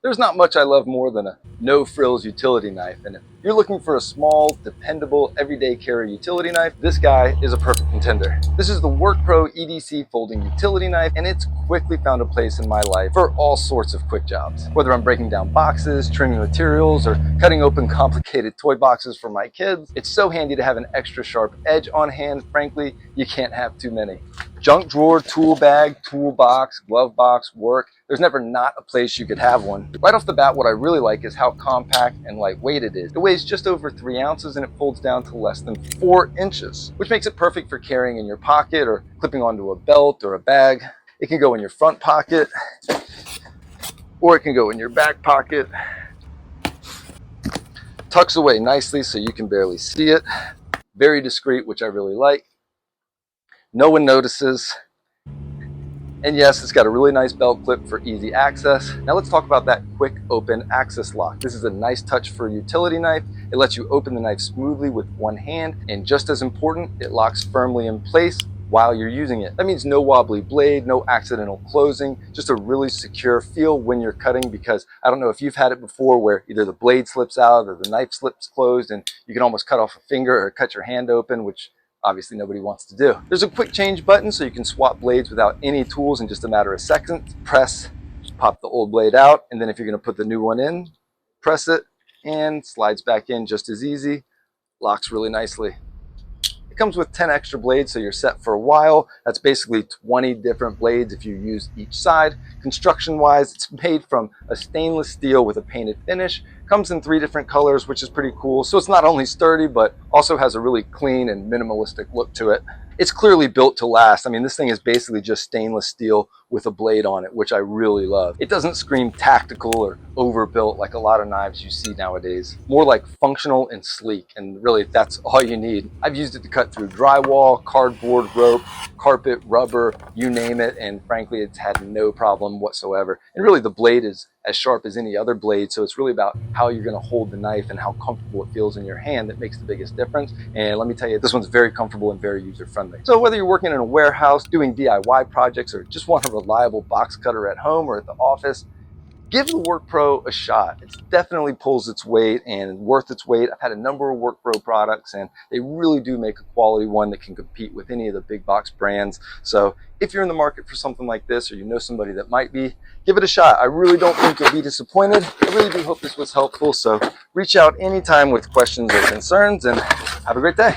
There's not much I love more than a no-frills utility knife, and if you're looking for a small, dependable, everyday carry utility knife, this guy is a perfect contender. This is the WORKPRO EDC folding utility knife, and it's quickly found a place in my life for all sorts of quick jobs. Whether I'm breaking down boxes, trimming materials, or cutting open complicated toy boxes for my kids, it's so handy to have an extra sharp edge on hand. Frankly, you can't have too many. Junk drawer, tool bag, toolbox, glove box, work. There's never not a place you could have one. Right off the bat, what I really like is how compact and lightweight it is. It weighs just over 3 ounces and it folds down to less than 4 inches, which makes it perfect for carrying in your pocket or clipping onto a belt or a bag. It can go in your front pocket or it can go in your back pocket. Tucks away nicely so you can barely see it. Very discreet, which I really like. No one notices. And yes, it's got a really nice belt clip for easy access. Now let's talk about that quick open access lock. This is a nice touch for a utility knife. It lets you open the knife smoothly with one hand, and just as important, it locks firmly in place while you're using it. That means no wobbly blade, no accidental closing, just a really secure feel when you're cutting, because I don't know if you've had it before where either the blade slips out or the knife slips closed and you can almost cut off a finger or cut your hand open, which obviously nobody wants to do. There's a quick change button so you can swap blades without any tools in just a matter of seconds. Press, pop the old blade out, and then if you're going to put the new one in, press it and slides back in just as easy. Locks really nicely. It comes with 10 extra blades, so you're set for a while. That's basically 20 different blades if you use each side. Construction wise, it's made from a stainless steel with a painted finish. Comes in 3 different colors, which is pretty cool. So it's not only sturdy, but also has a really clean and minimalistic look to it. It's clearly built to last. I mean, this thing is basically just stainless steel with a blade on it, which I really love. It doesn't scream tactical or overbuilt like a lot of knives you see nowadays. More like functional and sleek, and really that's all you need. I've used it to cut through drywall, cardboard, rope, carpet, rubber, you name it, and frankly, it's had no problem whatsoever. And really the blade is as sharp as any other blade, so it's really about how you're going to hold the knife and how comfortable it feels in your hand that makes the biggest difference. And let me tell you, this one's very comfortable and very user-friendly. So whether you're working in a warehouse, doing DIY projects, or just want a reliable box cutter at home or at the office, give the WORKPRO a shot. It definitely pulls its weight and worth its weight. I've had a number of WORKPRO products and they really do make a quality one that can compete with any of the big box brands. So if you're in the market for something like this, or you know somebody that might be, give it a shot. I really don't think you'll be disappointed. I really do hope this was helpful. So reach out anytime with questions or concerns, and have a great day.